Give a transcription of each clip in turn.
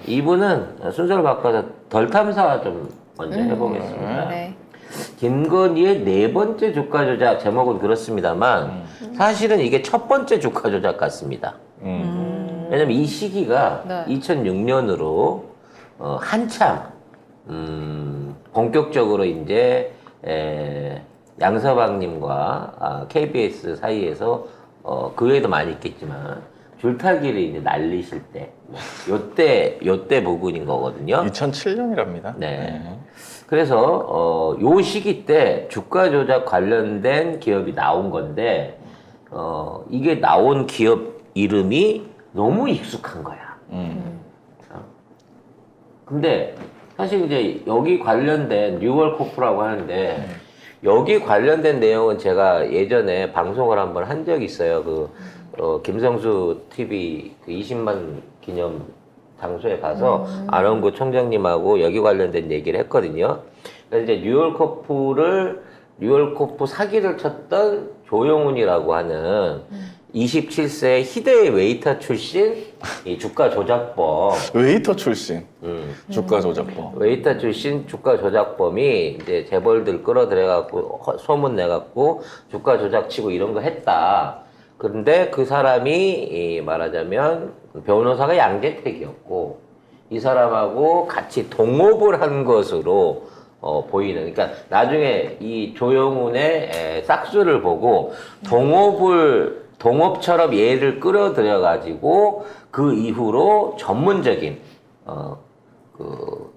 2부는 순서를 바꿔서 덜 탐사 좀 먼저 해보겠습니다. 네. 김건희의 네 번째 주가 조작 제목은 그렇습니다만 사실은 이게 첫 번째 주가 조작 같습니다. 왜냐면 이 시기가 네. 2006년으로 한참 본격적으로 이제 양서방님과 KBS 사이에서 그 외에도 많이 있겠지만 줄타기를 이제 날리실 때 요때 부분인 거거든요. 2007년이랍니다. 네. 그래서 요 시기 때 주가 조작 관련된 기업이 나온 건데 이게 나온 기업 이름이 너무 익숙한 거야. 근데 사실 이제 여기 관련된 뉴월코프라고 하는데 여기 관련된 내용은 제가 예전에 방송을 한번 한 적이 있어요. 김성수 TV 그 20만 기념 장소에 가서 아론구 총장님하고 여기 관련된 얘기를 했거든요. 그래서 이제 뉴월코프 사기를 쳤던 조용훈이라고 하는 27세 희대의 웨이터 출신 이 주가 조작범. 웨이터 출신 주가 조작범. 웨이터 출신 주가 조작범이 이제 재벌들 끌어들여갖고 소문 내갖고 주가 조작치고 이런 거 했다. 그런데 그 사람이 말하자면 변호사가 양재택이었고 이 사람하고 같이 동업을 한 것으로 보이는. 그러니까 나중에 이 조영훈의 싹수를 보고 동업처럼 얘를 끌어들여 가지고 그 이후로 전문적인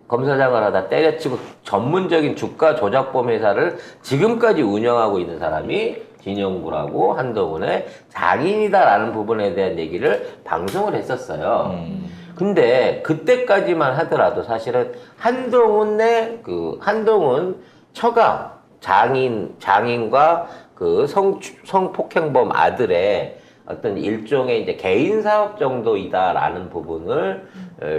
검사장을 하다 때려치고 전문적인 주가 조작범 회사를 지금까지 운영하고 있는 사람이 진영구라고 한동훈의 장인이다라는 부분에 대한 얘기를 방송을 했었어요. 근데 그때까지만 하더라도 사실은 한동훈 처가 장인과 그 성폭행범 아들의 어떤 일종의 이제 개인 사업 정도이다라는 부분을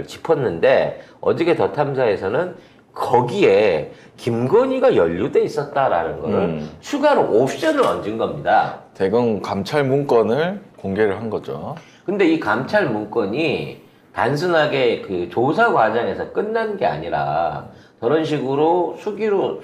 짚었는데 어저께 더 탐사에서는 거기에 김건희가 연루돼 있었다라는 거를 추가로 옵션을 얹은 겁니다. 대검 감찰 문건을 공개를 한 거죠. 근데 이 감찰 문건이 단순하게 그 조사 과정에서 끝난 게 아니라 저런 식으로 수기로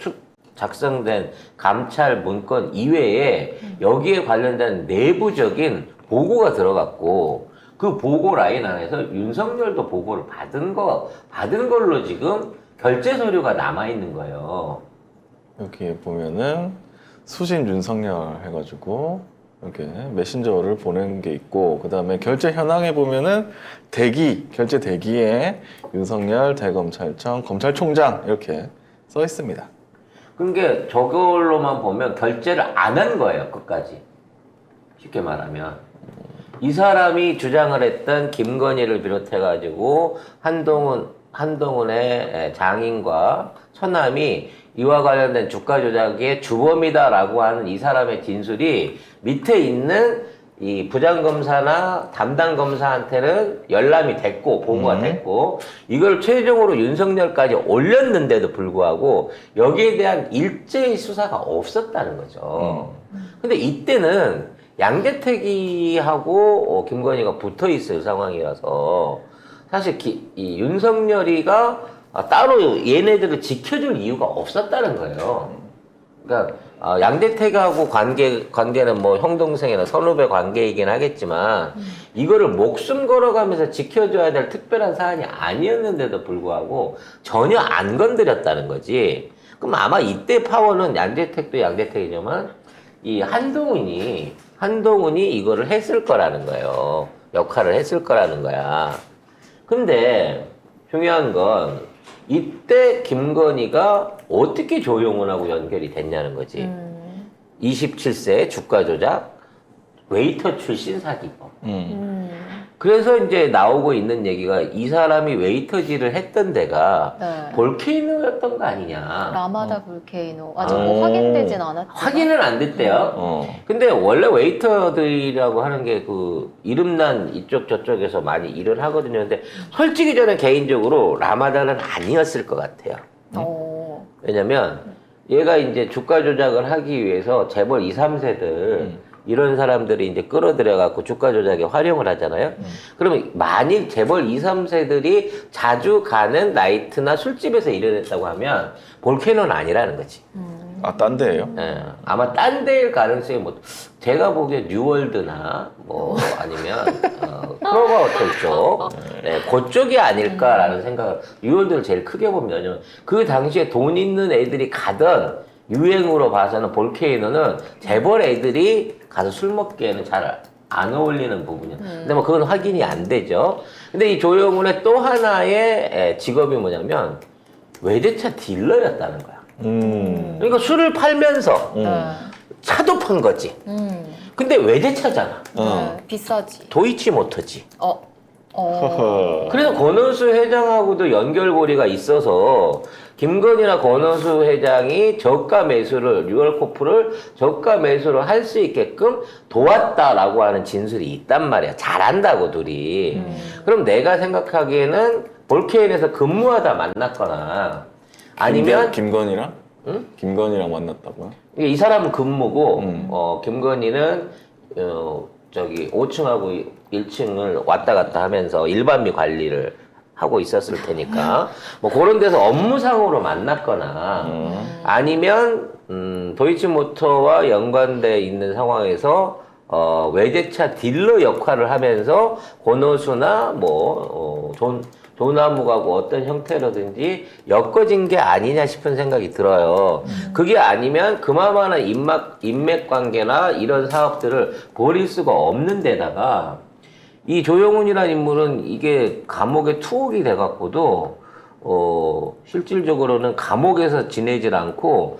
작성된 감찰 문건 이외에 여기에 관련된 내부적인 보고가 들어갔고 그 보고 라인 안에서 윤석열도 보고를 받은 걸로 지금 결제 서류가 남아 있는 거예요. 여기 보면은 수신 윤석열 해가지고 이렇게 메신저를 보낸 게 있고 그 다음에 결제 현황에 보면은 결제 대기에 윤석열 대검찰청 검찰총장 이렇게 써 있습니다. 그러니까 저걸로만 보면 결제를 안 한 거예요, 끝까지. 쉽게 말하면. 이 사람이 주장을 했던 김건희를 비롯해가지고 한동훈의 장인과 처남이 이와 관련된 주가 조작의 주범이다라고 하는 이 사람의 진술이 밑에 있는 이 부장검사나 담당검사한테는 열람이 됐고 보고가 됐고 이걸 최종으로 윤석열까지 올렸는데도 불구하고 여기에 대한 일제히 수사가 없었다는 거죠. 근데 이때는 양재택이하고 김건희가 붙어 있을 상황이라서 사실 이 윤석열이가 따로 얘네들을 지켜줄 이유가 없었다는 거예요. 그러니까 양재택하고 관계는 뭐 형동생이나 선후배 관계이긴 하겠지만 이거를 목숨 걸어가면서 지켜줘야 될 특별한 사안이 아니었는데도 불구하고 전혀 안 건드렸다는 거지. 그럼 아마 이때 파워는 양재택도 양재택이지만 이 한동훈이 이거를 했을 거라는 거예요. 역할을 했을 거라는 거야. 근데 중요한 건 이때 김건희가 어떻게 조용훈하고 연결이 됐냐는 거지. 27세 주가 조작, 웨이터 출신 사기범. 그래서 이제 나오고 있는 얘기가 이 사람이 웨이터질을 했던 데가 네. 볼케이노였던 거 아니냐. 라마다 볼케이노. 아직 뭐 확인되진 않았죠. 확인은 안 됐대요. 근데 원래 웨이터들이라고 하는 게 그 이름난 이쪽 저쪽에서 많이 일을 하거든요. 근데 솔직히 저는 개인적으로 라마다는 아니었을 것 같아요. 왜냐면 얘가 이제 주가 조작을 하기 위해서 재벌 2, 3세들 이런 사람들이 이제 끌어들여갖고 주가 조작에 활용을 하잖아요. 그러면 만일 재벌 2, 3세들이 자주 가는 나이트나 술집에서 일어났다고 하면 볼케이노는 아니라는 거지. 아, 딴 데예요? 예, 아마 딴 데일 가능성이 뭐 제가 보기에 뉴월드나 뭐 아니면 크로바 호텔 쪽, 네, 그쪽이 아닐까라는 생각을 뉴월드를 제일 크게 봅니다. 왜냐면 그 당시에 돈 있는 애들이 가던 유행으로 봐서는 볼케이노는 재벌 애들이 가서 술 먹기에는 잘 안 어울리는 부분이에요. 근데 뭐 그건 확인이 안 되죠. 근데 이 조영훈의 또 하나의 직업이 뭐냐면 외제차 딜러였다는 거야. 그러니까 술을 팔면서 차도 판 거지. 근데 외제차잖아. 비싸지. 도이치모터지. 허허. 그래서 권은수 회장하고도 연결고리가 있어서 김건희나 권은수 회장이 저가 매수를 뉴얼코프를 저가 매수를 할 수 있게끔 도왔다라고 하는 진술이 있단 말이야. 잘한다고 둘이. 그럼 내가 생각하기에는 볼케인에서 근무하다 만났거나 아니면 김건희랑? 응? 김건희랑 만났다고요? 이 사람은 근무고 김건희는 저기 5층하고 1층을 왔다 갔다 하면서 일반비 관리를 하고 있었을 테니까 뭐 그런 데서 업무상으로 만났거나 아니면 도이치모터와 연관돼 있는 상황에서 외제차 딜러 역할을 하면서 권오수나 뭐 조나무가고 어떤 형태로든지 엮어진 게 아니냐 싶은 생각이 들어요. 그게 아니면 그만한 인맥 관계나 이런 사업들을 버릴 수가 없는 데다가 이 조영훈이라는 인물은 이게 감옥에 투옥이 돼갖고도 실질적으로는 감옥에서 지내질 않고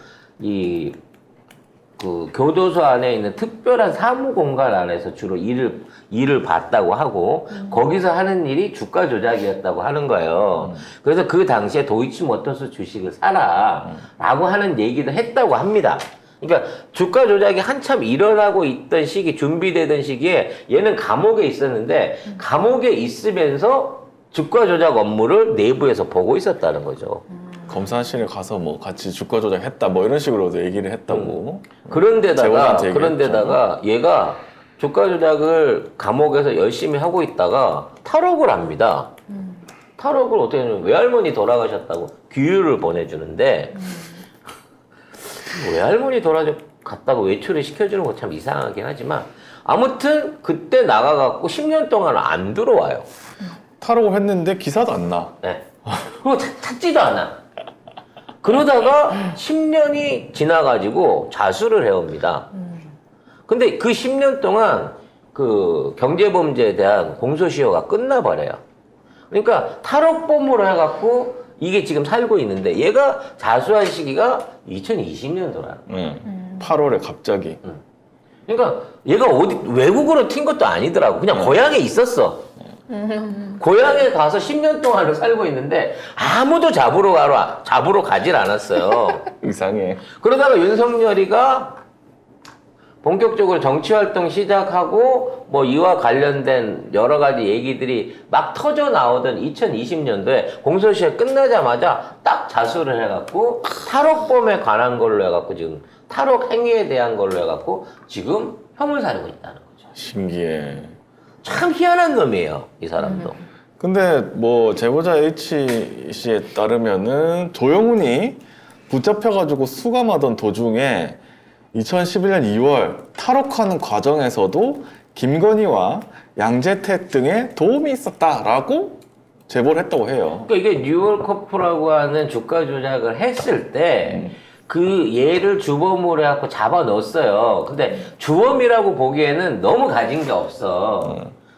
그 교도소 안에 있는 특별한 사무 공간 안에서 주로 일을 봤다고 하고 거기서 하는 일이 주가 조작이었다고 하는 거예요. 그래서 그 당시에 도이치모터스 주식을 사라라고 하는 얘기도 했다고 합니다. 그러니까 주가 조작이 한참 일어나고 있던 시기, 준비되던 시기에 얘는 감옥에 있었는데 감옥에 있으면서 주가 조작 업무를 내부에서 보고 있었다는 거죠. 검사실에 가서 뭐 같이 주가 조작했다 뭐 이런 식으로도 얘기를 했다고. 재벌한테 그런데다가 얘가 주가 조작을 감옥에서 열심히 하고 있다가 탈옥을 합니다. 탈옥을 어떻게 하냐면 외할머니 돌아가셨다고 규율을 보내주는데 외할머니 돌아갔다고 외출을 시켜주는 거 참 이상하긴 하지만 아무튼 그때 나가갖고 10년 동안 안 들어와요. 탈옥을 했는데 기사도 안 나. 네. 그리고 찾지도 않아. 그러다가 10년이 지나가지고 자수를 해옵니다. 근데 그 10년 동안 그 경제범죄에 대한 공소시효가 끝나버려요. 그러니까 탈옥범으로 해갖고 이게 지금 살고 있는데 얘가 자수한 시기가 2020년도라. 8월에 갑자기. 그러니까 얘가 어디 외국으로 튄 것도 아니더라고. 그냥 고향에 있었어. 고향에 가서 10년 동안을 살고 있는데 아무도 잡으러 가질 않았어요. 이상해. 그러다가 윤석열이가 본격적으로 정치활동 시작하고 뭐 이와 관련된 여러 가지 얘기들이 막 터져 나오던 2020년도에 공소시효 끝나자마자 딱 자수를 해갖고 탈옥범에 관한 걸로 해갖고 지금 탈옥 행위에 대한 걸로 해갖고 지금 혐을 사리고 있다는 거죠. 신기해. 참 희한한 놈이에요, 이 사람도. 근데 뭐 제보자 H씨에 따르면은 조영훈이 붙잡혀가지고 수감하던 도중에 2011년 2월 탈옥하는 과정에서도 김건희와 양재택 등의 도움이 있었다라고 제보를 했다고 해요. 그러니까 이게 뉴얼커프라고 하는 주가 조작을 했을 때 그 얘를 주범으로 해갖고 잡아 넣었어요. 근데 주범이라고 보기에는 너무 가진 게 없어.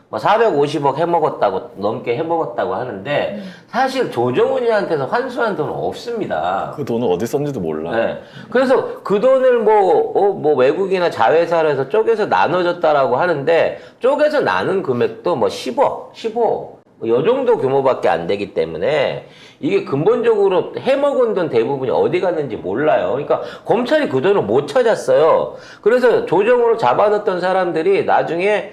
뭐 450억 넘게 해먹었다고 하는데 사실 조정훈이한테서 환수한 돈은 없습니다. 그 돈을 어디 썼는지도 몰라. 네. 그래서 그 돈을 뭐 외국이나 자회사로 해서 쪼개서 나눠줬다라고 하는데 쪼개서 나눈 금액도 뭐 10억, 15억. 요 정도 규모밖에 안 되기 때문에 이게 근본적으로 해먹은 돈 대부분이 어디 갔는지 몰라요. 그러니까 검찰이 그 돈을 못 찾았어요. 그래서 조정으로 잡아놨던 사람들이 나중에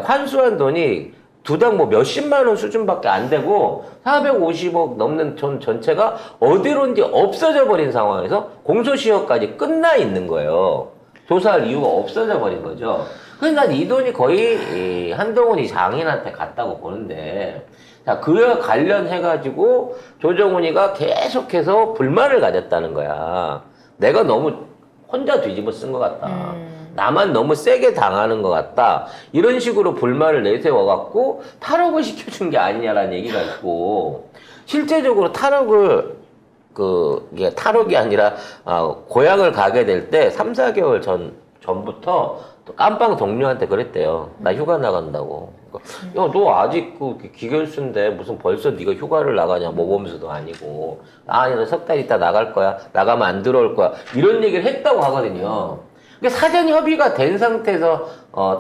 환수한 돈이 두당 뭐 몇십만 원 수준밖에 안 되고 450억 넘는 돈 전체가 어디론지 없어져 버린 상황에서 공소시효까지 끝나 있는 거예요. 조사할 이유가 없어져 버린 거죠. 그래서 난 이 돈이 거의 이 한동훈이 장인한테 갔다고 보는데, 자, 그와 관련해가지고 조정훈이가 계속해서 불만을 가졌다는 거야. 내가 너무 혼자 뒤집어 쓴 것 같다. 나만 너무 세게 당하는 것 같다. 이런 식으로 불만을 내세워갖고 탈옥을 시켜준 게 아니냐라는 얘기가 있고, 실제적으로 탈옥을, 이게 탈옥이 아니라, 고향을 가게 될 때 3, 4개월 전부터 또 깜빵 동료한테 그랬대요. 나 휴가 나간다고. 야, 너 아직 그 기결수인데 무슨 벌써 네가 휴가를 나가냐. 모범수도 아니고. 아니, 너 석 달 있다 나갈 거야. 나가면 안 들어올 거야. 이런 얘기를 했다고 하거든요. 그러니까 사전 협의가 된 상태에서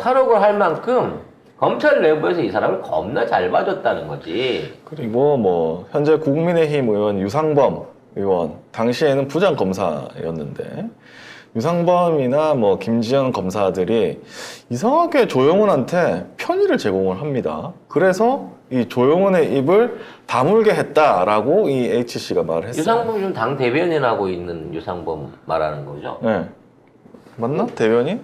탈옥을 할 만큼 검찰 내부에서 이 사람을 겁나 잘 봐줬다는 거지. 그리고 뭐 현재 국민의힘 의원 유상범 의원 당시에는 부장 검사였는데 유상범이나 뭐 김지현 검사들이 이상하게 조영훈한테 편의를 제공을 합니다. 그래서 이 조영훈의 입을 다물게 했다라고 이 H씨가 말을 했어요. 유상범 지금 당 대변인하고 있는 유상범 말하는 거죠. 네. 맞나? 대변인?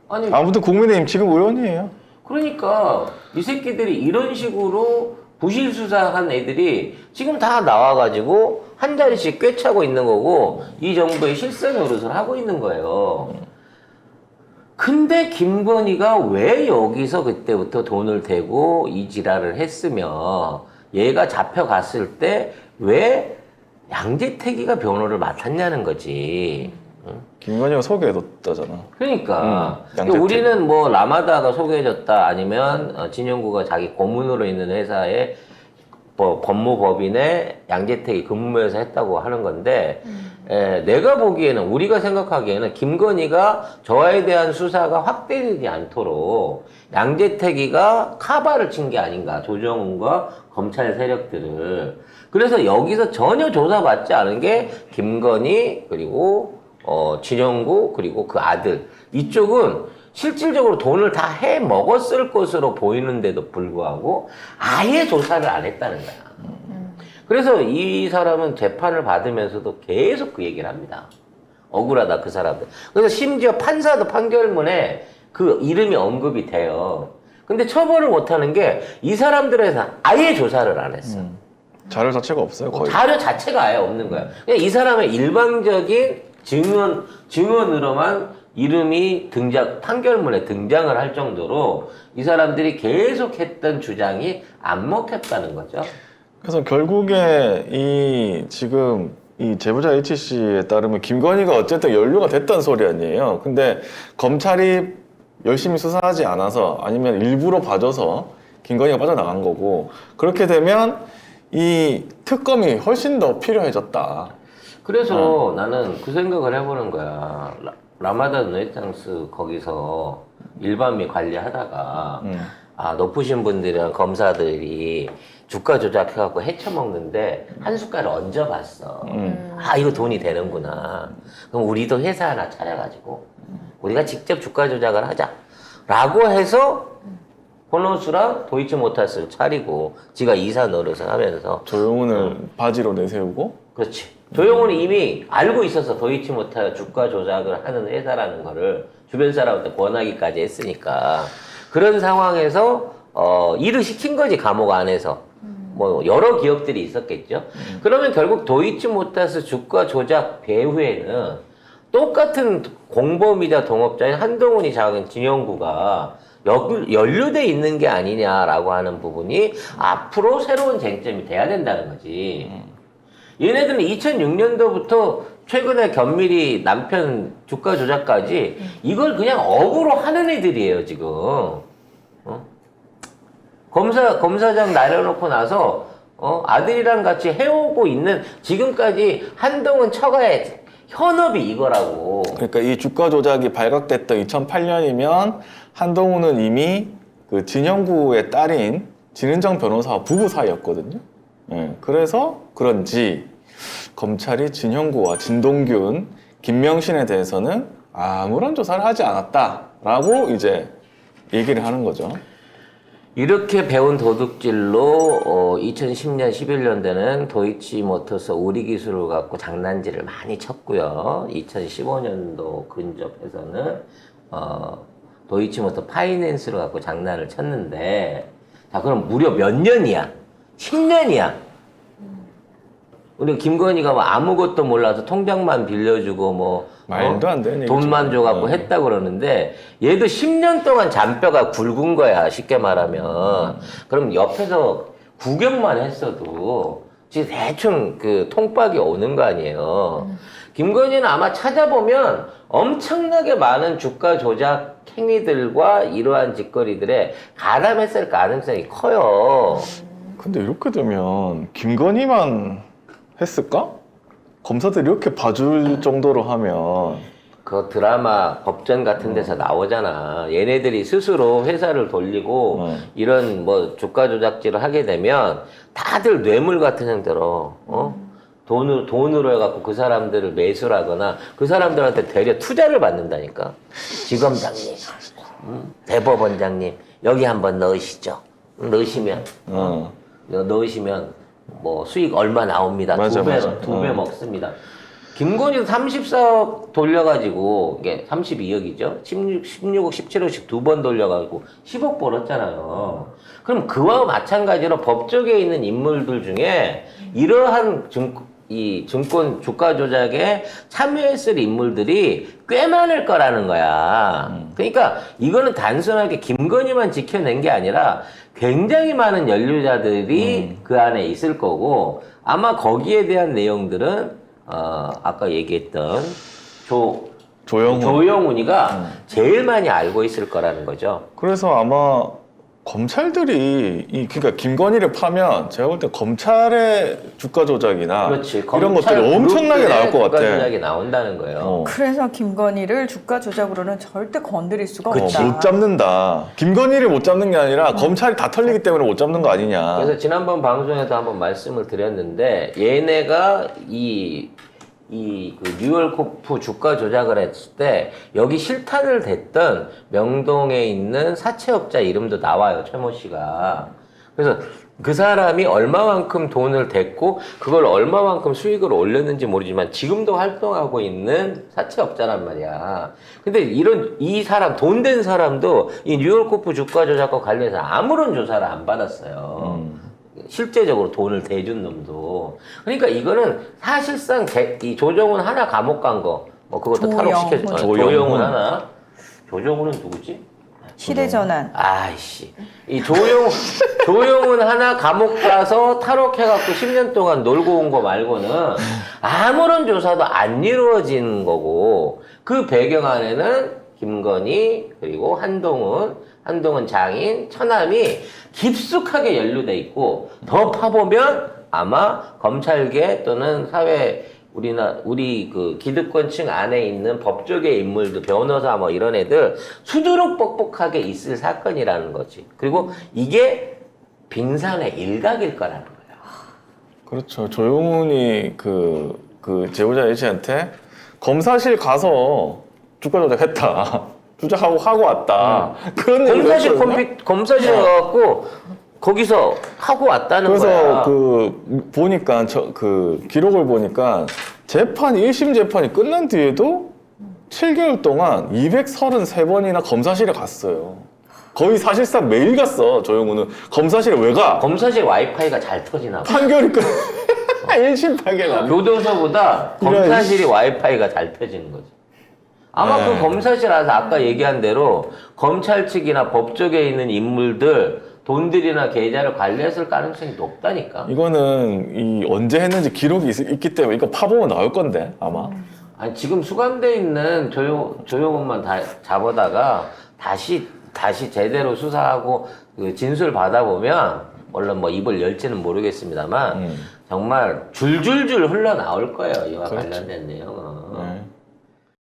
아니, 아무튼 국민의힘 지금 의원이에요. 그러니까 이 새끼들이 이런 식으로 부실 수사한 애들이 지금 다 나와가지고 한 자리씩 꿰차고 있는 거고 이 정부의 실세 노릇을 하고 있는 거예요. 근데 김건희가 왜 여기서 그때부터 돈을 대고 이 지랄을 했으며 얘가 잡혀갔을 때 왜 양재택이가 변호를 맡았냐는 거지. 김건희가 소개해뒀다잖아. 그러니까 양재택. 우리는 뭐 라마다가 소개해줬다 아니면 진영구가 자기 고문으로 있는 회사에 뭐 법무법인에 양재택이 근무해서 했다고 하는 건데 내가 보기에는 우리가 생각하기에는 김건희가 저에 대한 수사가 확대되지 않도록 양재택이가 카바를 친 게 아닌가 조정훈과 검찰 세력들을. 그래서 여기서 전혀 조사받지 않은 게 김건희 그리고 진영구 그리고 그 아들 이쪽은 실질적으로 돈을 다 해 먹었을 것으로 보이는데도 불구하고 아예 조사를 안 했다는 거야. 그래서 이 사람은 재판을 받으면서도 계속 그 얘기를 합니다. 억울하다 그 사람들. 그래서 심지어 판사도 판결문에 그 이름이 언급이 돼요. 근데 처벌을 못하는 게 이 사람들에 대해서 아예 조사를 안 했어. 자료 자체가 없어요 거의. 자료 자체가 아예 없는 거야. 그냥 이 사람의 일방적인 증언으로만 이름이 판결문에 등장을 할 정도로 이 사람들이 계속했던 주장이 안 먹혔다는 거죠. 그래서 결국에 지금 이 제보자 H씨에 따르면 김건희가 어쨌든 연루가 됐다는 소리 아니에요. 근데 검찰이 열심히 수사하지 않아서 아니면 일부러 봐줘서 김건희가 빠져나간 거고 그렇게 되면 이 특검이 훨씬 더 필요해졌다. 그래서 나는 그 생각을 해보는 거야. 라마단 르네상스 거기서 일반미 관리하다가 높으신 분들이랑 검사들이 주가 조작해갖고 헤쳐먹는데 한 숟갈을 얹어봤어. 이거 돈이 되는구나. 그럼 우리도 회사 하나 차려가지고 우리가 직접 주가 조작을 하자. 라고 해서 호노스랑 도이치모터스를 차리고 지가 이사 노릇을 하면서 조용훈을 바지로 내세우고. 그렇지. 조용훈이 이미 알고 있어서 도이치모터 주가 조작을 하는 회사라는 거를 주변 사람한테 권하기까지 했으니까 그런 상황에서 일을 시킨 거지 감옥 안에서. 뭐 여러 기업들이 있었겠죠. 그러면 결국 도이치모터스 주가 조작 배후에는 똑같은 공범이자 동업자인 한동훈이 작은 진영구가 연루돼 있는 게 아니냐라고 하는 부분이 앞으로 새로운 쟁점이 돼야 된다는 거지. 얘네들은 2006년도부터 최근에 견밀이 남편 주가 조작까지 이걸 그냥 업으로 하는 애들이에요 지금. 검사장 내려놓고 나서 아들이랑 같이 해오고 있는 지금까지 한동훈 처가의 현업이 이거라고. 그러니까 이 주가 조작이 발각됐던 2008년이면 한동훈은 이미 그 진영구의 딸인 진은정 변호사와 부부 사이였거든요. 그래서 그런지 검찰이 진형구와 진동균, 김명신에 대해서는 아무런 조사를 하지 않았다라고 이제 얘기를 하는 거죠. 이렇게 배운 도둑질로 2010년, 11년대는 도이치모터스 오리 기술을 갖고 장난질을 많이 쳤고요. 2015년도 근접해서는 도이치모터 파이낸스를 갖고 장난을 쳤는데, 자, 그럼 무려 몇 년이야? 10년이야. 우리 김건희가 뭐 아무것도 몰라서 통장만 빌려주고 뭐 말도 안 되는 돈만 얘기죠. 줘갖고 했다 그러는데 얘도 10년 동안 잔뼈가 굵은 거야, 쉽게 말하면. 그럼 옆에서 구경만 했어도 지금 대충 그 통박이 오는 거 아니에요. 김건희는 아마 찾아보면 엄청나게 많은 주가 조작 행위들과 이러한 짓거리들에 가담했을 가능성이 커요. 근데 이렇게 되면 김건희만 했을까? 검사들이 이렇게 봐줄 정도로 하면 그 드라마 법전 같은 데서 나오잖아. 얘네들이 스스로 회사를 돌리고 이런 뭐 주가 조작질을 하게 되면 다들 뇌물 같은 형태로 돈으로 해갖고 그 사람들을 매수를 하거나 그 사람들한테 대려 투자를 받는다니까. 지검장님, 대법원장님 여기 한번 넣으시죠. 넣으시면 넣으시면 뭐 수익 얼마 나옵니다. 맞아, 맞아. 두 배 먹습니다. 김건희도 34억 돌려가지고, 이게 32억이죠? 16억, 17억씩 두 번 돌려가지고 10억 벌었잖아요. 그럼 그와 마찬가지로 법조계에 있는 인물들 중에 이러한 증권 주가 조작에 참여했을 인물들이 꽤 많을 거라는 거야. 그러니까 이거는 단순하게 김건희만 지켜낸 게 아니라 굉장히 많은 연루자들이 그 안에 있을 거고, 아마 거기에 대한 내용들은 아까 얘기했던 조영훈이가 제일 많이 알고 있을 거라는 거죠. 그래서 아마 검찰들이 그러니까 김건희를 파면 제가 볼 때 검찰의 주가 조작이나 그렇지. 이런 것들이 엄청나게 나올 것 같아. 주가 조작이 나온다는 거예요. 그래서 김건희를 주가 조작으로는 절대 건드릴 수가 없다. 못 잡는다. 김건희를 못 잡는 게 아니라 검찰이 다 털리기 때문에 못 잡는 거 아니냐. 그래서 지난번 방송에도 한번 말씀을 드렸는데, 얘네가 그 뉴얼코프 주가 조작을 했을 때 여기 실탄을 댔던 명동에 있는 사채업자 이름도 나와요, 최모 씨가. 그래서 그 사람이 얼마만큼 돈을 댔고 그걸 얼마만큼 수익을 올렸는지 모르지만 지금도 활동하고 있는 사채업자란 말이야. 근데 이 사람, 돈 된 사람도 이 뉴얼코프 주가 조작과 관련해서 아무런 조사를 안 받았어요. 실제적으로 돈을 대준 놈도. 그러니까 이거는 사실상 이 조정훈 하나 감옥 간 거, 뭐 그것도 탈옥시켜줘. 조영훈 하나. 조정훈은 누구지? 시대전환. 아이씨. 이 조영훈 하나 감옥 가서 탈옥해갖고 10년 동안 놀고 온 거 말고는 아무런 조사도 안 이루어진 거고, 그 배경 안에는 김건희, 그리고 한동훈 장인, 처남이 깊숙하게 연루돼 있고, 더 파보면 아마 검찰계 또는 우리 그 기득권층 안에 있는 법조계 인물들, 변호사 뭐 이런 애들 수두룩 뻑뻑하게 있을 사건이라는 거지. 그리고 이게 빙산의 일각일 거라는 거야. 그렇죠. 조용훈이 그 제보자 H한테 검사실 가서 주가 조작했다. 하고 왔다. 그런 검사실 가갖고 거기서 하고 왔다는 그래서 거야. 보니까 기록을 보니까 1심 재판이 끝난 뒤에도 7개월 동안 233번이나 검사실에 갔어요. 거의 사실상 매일 갔어. 조영훈은 검사실에 왜 가? 검사실 와이파이가 잘 터지나 봐. 판결이 1심 판결 교도소보다 검사실이 와이파이가 잘 터지는 거지. 아마 그 검사실 안에서 아까 얘기한 대로 검찰 측이나 법조계에 있는 인물들 돈들이나 계좌를 관리했을 가능성이 높다니까. 이거는 언제 했는지 기록이 있기 때문에 이거 파보면 나올 건데 아마. 아니 지금 수감돼 있는 조용훈만 다 잡아다가 다시 제대로 수사하고 그 진술 받아보면, 물론 뭐 입을 열지는 모르겠습니다만 정말 줄줄줄 흘러나올 거예요, 이와 그렇죠. 관련된 내용은. 네.